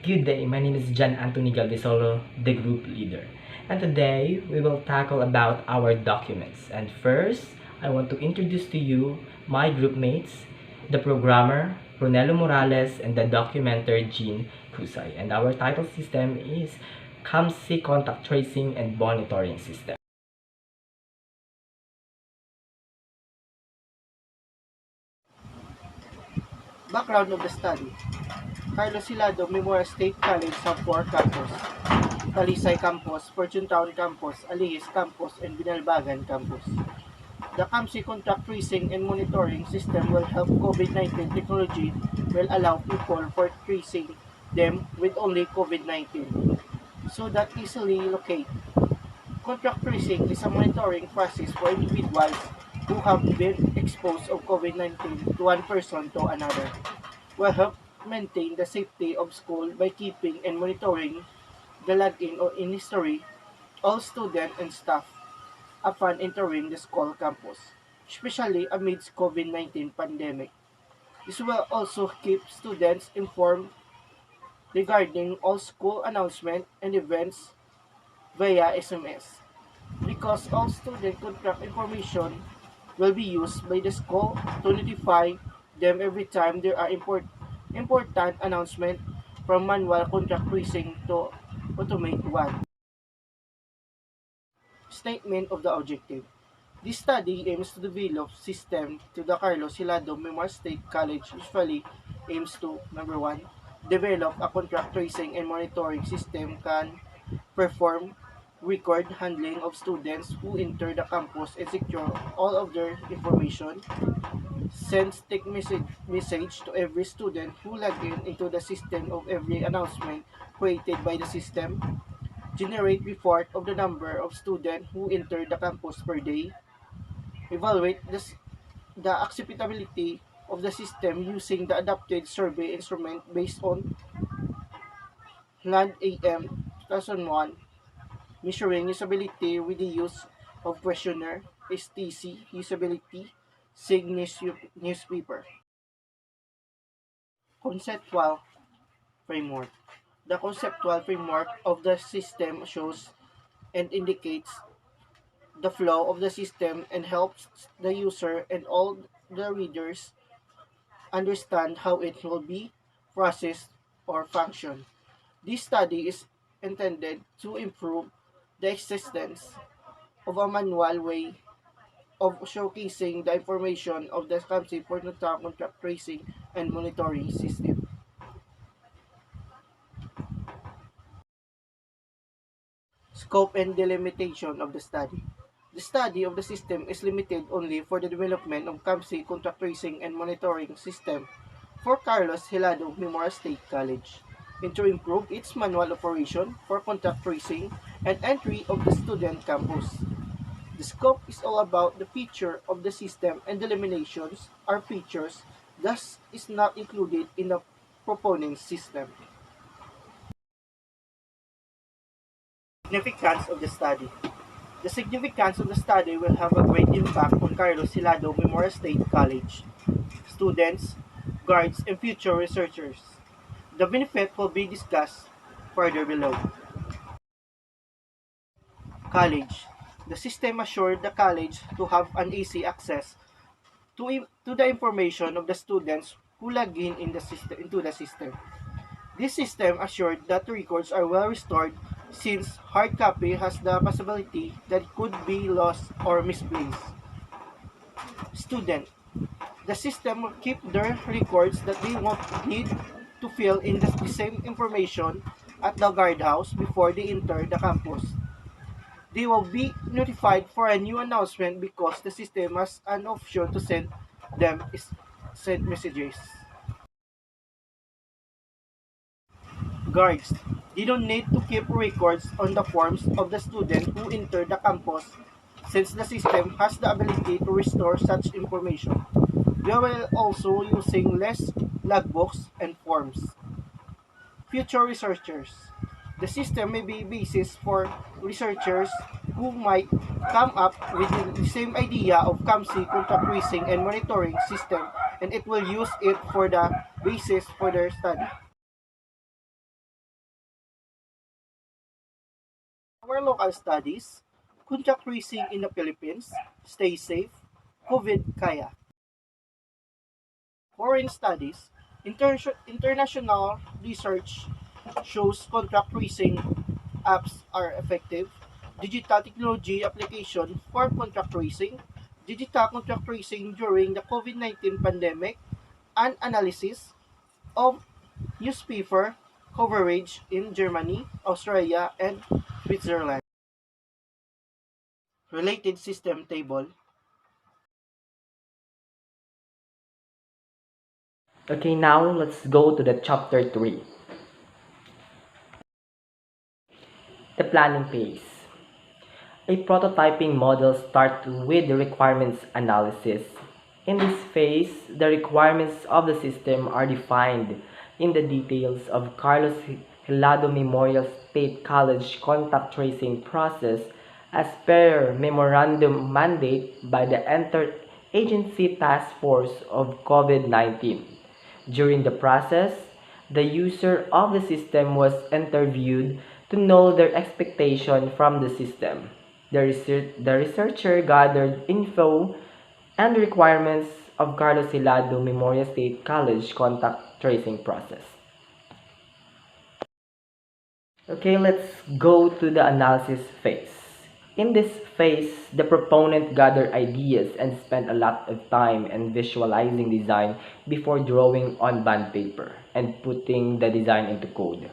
Good day, my name is John Anthony Galdesolo, the group leader. And today, we will tackle about our documents. And first, I want to introduce to you my group mates, the programmer, Brunello Morales, and the documenter, Jean Cruzay. And our title system is CHMSC Contact Tracing and Monitoring System. Background of the study. Carlos Hilado Memorial State College have 4 campus: Talisay Campus, Fortune Town Campus, Alihis Campus, and Binalbagan Campus. The CAMSI contact tracing and monitoring system will help COVID-19 technology will allow people for tracing them with only COVID-19 so that easily locate. Contact tracing is a monitoring process for individuals who have been exposed of COVID-19 to one person to another. Will help maintain the safety of school by keeping and monitoring the login or in history all students and staff upon entering the school campus, especially amidst COVID-19 pandemic. This will also keep students informed regarding all school announcements and events via SMS. Because all student contact information will be used by the school to notify them every time there are important announcement from manual contact tracing to automate one. Statement of the objective. This study aims to develop system to the Carlos Hilado Memorial State College usually aims to, number 1, develop a contract tracing and monitoring system can perform record handling of students who enter the campus and secure all of their information, sends text message to every student who log in into the system of every announcement created by the system, generate report of the number of students who enter the campus per day, evaluate the acceptability of the system using the adapted survey instrument based on LAND AM 2001, measuring usability with the use of questionnaire, STC, usability, SIG newspaper. Conceptual framework. The conceptual framework of the system shows and indicates the flow of the system and helps the user and all the readers understand how it will be processed or function. This study is intended to improve the existence of a manual way of showcasing the information of the concept for contract tracing and monitoring system. Scope and delimitation of the study. The study of the system is limited only for the development of CAMSI contact tracing and monitoring system for Carlos Hilado Memorial State College, and to improve its manual operation for contact tracing and entry of the student campus. The scope is all about the feature of the system, and the eliminations are features thus is not included in the proponent's system. Significance of the study. The significance of the study will have a great impact on Carlos Hilado Memorial State College, students, guards, and future researchers. The benefit will be discussed further below. College. The system assured the college to have an easy access to the information of the students who log in the system, into the system. This system assured that the records are well restored since hard copy has the possibility that it could be lost or misplaced. Student. The system will keep their records that they won't need to fill in the same information at the guardhouse before they enter the campus. They will be notified for a new announcement because the system has an option to send messages. Guards. They don't need to keep records on the forms of the student who enter the campus since the system has the ability to restore such information. They will also using less logbooks and forms. Future researchers. The system may be a basis for researchers who might come up with the same idea of CAMSI contact tracing and monitoring system, and it will use it for the basis for their study. Our local studies, contact tracing in the Philippines, stay safe, COVID kaya. Foreign studies, international research shows contact tracing apps are effective. Digital technology application for contact tracing, digital contact tracing during the COVID-19 pandemic, and analysis of newspaper coverage in Germany, Australia, and Switzerland. Related system table. Okay, now let's go to the chapter 3, the planning phase. A prototyping model starts with the requirements analysis. In this phase, the requirements of the system are defined in the details of Carlos Hilado Memorial State College contact tracing process as per memorandum mandate by the Interagency Task Force of COVID-19. During the process, the user of the system was interviewed to know their expectation from the system. The researcher gathered info and requirements of Carlos Hilado Memorial State College contact tracing process. Okay, let's go to the analysis phase. In this phase, the proponent gathered ideas and spent a lot of time in visualizing design before drawing on bond paper and putting the design into code.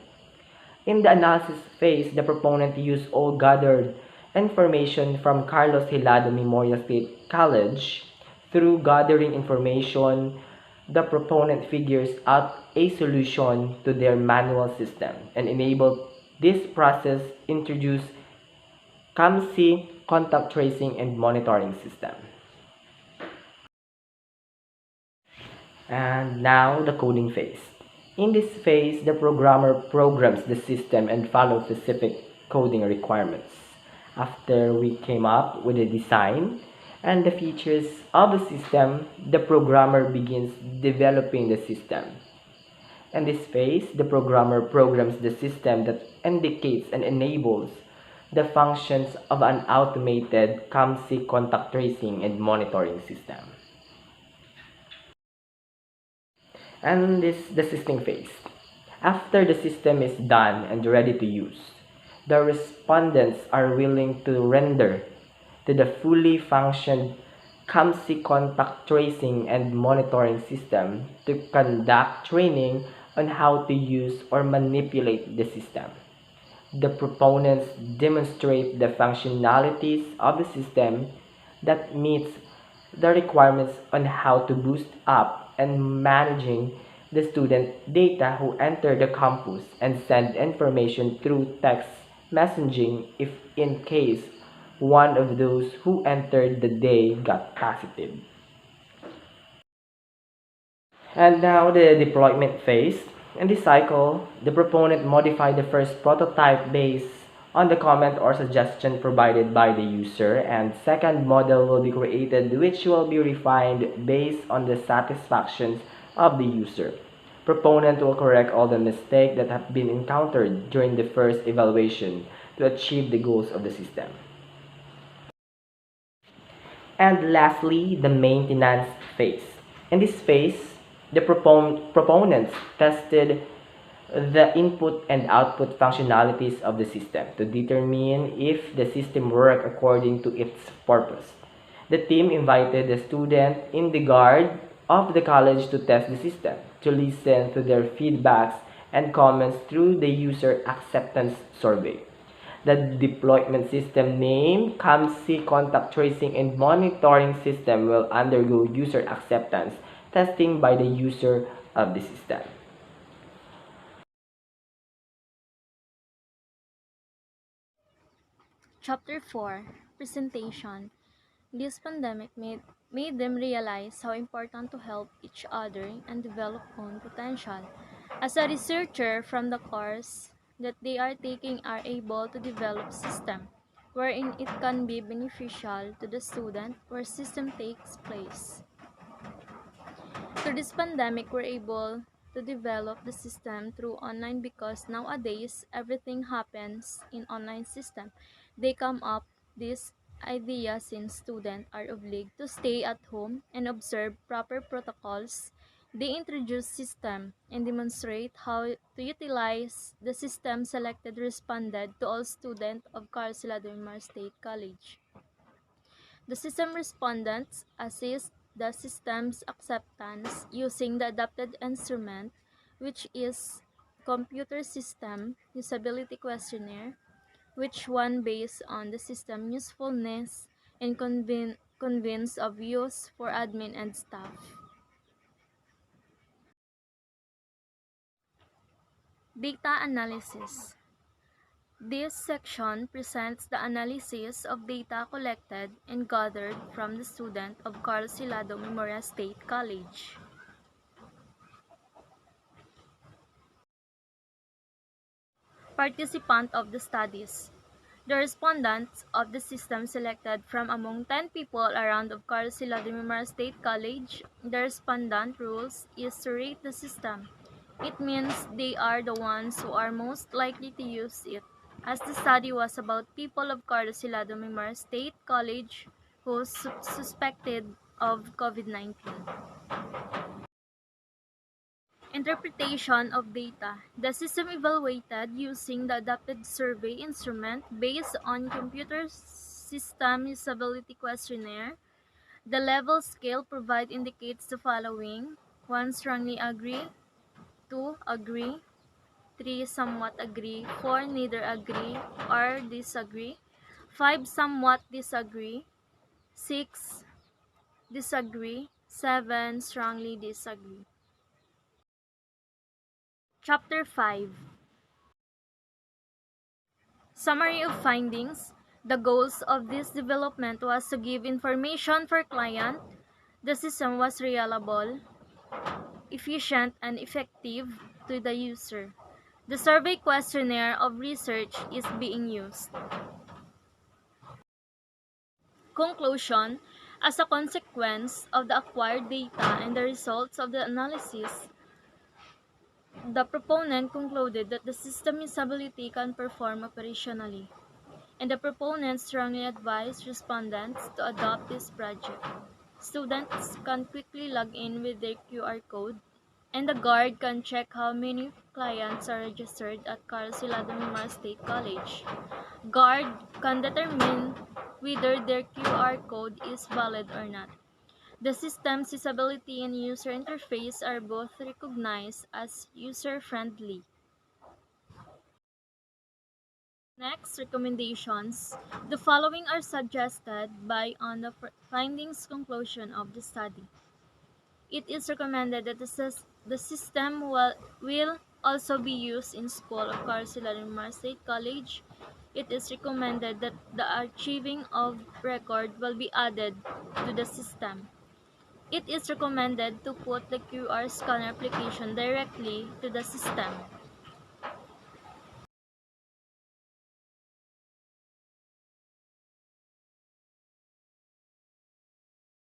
In the analysis phase, the proponent used all gathered information from Carlos Hilado Memorial State College. Through gathering information, the proponent figures out a solution to their manual system and enable this process introduce CHMSC contact tracing and monitoring system. And now the coding phase. In this phase, the programmer programs the system and follows specific coding requirements. After we came up with the design and the features of the system, the programmer begins developing the system. In this phase, the programmer programs the system that indicates and enables the functions of an automated CHMSC contact tracing and monitoring system. And this the system phase. After the system is done and ready to use, the respondents are willing to render to the fully functioned CHMSC contact tracing and monitoring system to conduct training on how to use or manipulate the system. The proponents demonstrate the functionalities of the system that meets the requirements on how to boost up and managing the student data who enter the campus and send information through text messaging if in case one of those who entered the day got positive. And now the deployment phase. In this cycle, the proponent modified the first prototype based on the comment or suggestion provided by the user, and second model will be created which will be refined based on the satisfactions of the user. Proponent will correct all the mistakes that have been encountered during the first evaluation to achieve the goals of the system. And lastly, the maintenance phase. In this phase, the proponents tested the input and output functionalities of the system to determine if the system worked according to its purpose. The team invited the student in the guard of the college to test the system, to listen to their feedbacks and comments through the user acceptance survey. The deployment system named CHMSC contact tracing and monitoring system will undergo user acceptance testing by the user of the system. Chapter 4 Presentation. This pandemic made them realize how important to help each other and develop own potential. As a researcher from the course that they are taking are able to develop system wherein it can be beneficial to the student where system takes place. Through this pandemic, we're able to develop the system through online because nowadays everything happens in online system. They come up this idea since students are obliged to stay at home and observe proper protocols. They introduce system and demonstrate how to utilize the system selected responded to all students of Carcela del Mar State College. The system respondents assist the system's acceptance using the adapted instrument, which is computer system usability questionnaire, which one based on the system usefulness and convince of use for admin and staff. Data analysis. This section presents the analysis of data collected and gathered from the student of Carl Silado Memorial State College. Participant of the studies. The respondents of the system selected from among 10 people around of Carl Silado Memorial State College. The respondent rules is to rate the system. It means they are the ones who are most likely to use it, as the study was about people of Carlos Silado Memorial State College who suspected of COVID-19. Interpretation of data. The system evaluated using the adapted survey instrument based on computer system usability questionnaire. The level scale provide indicates the following: 1 strongly agree, 2 agree, 3 somewhat agree, 4 neither agree or disagree, 5 somewhat disagree, 6 disagree, 7 strongly disagree. Chapter 5. Summary of findings. The goals of this development was to give information for client. The system was reliable, efficient, and effective to the user. The survey questionnaire of research is being used. Conclusion. As a consequence of the acquired data and the results of the analysis, the proponent concluded that the system usability can perform operationally, and the proponent strongly advised respondents to adopt this project. Students can quickly log in with their QR code, and the guard can check how many clients are registered at Carl Silado Memorial State College. Guard can determine whether their QR code is valid or not. The system's usability and user interface are both recognized as user-friendly. Next, recommendations. The following are suggested by on the findings conclusion of the study. It is recommended that the system will also be used in school of Carl Silado Memorial State College. It is recommended that the archiving of record will be added to the system. It is recommended to put the QR scanner application directly to the system.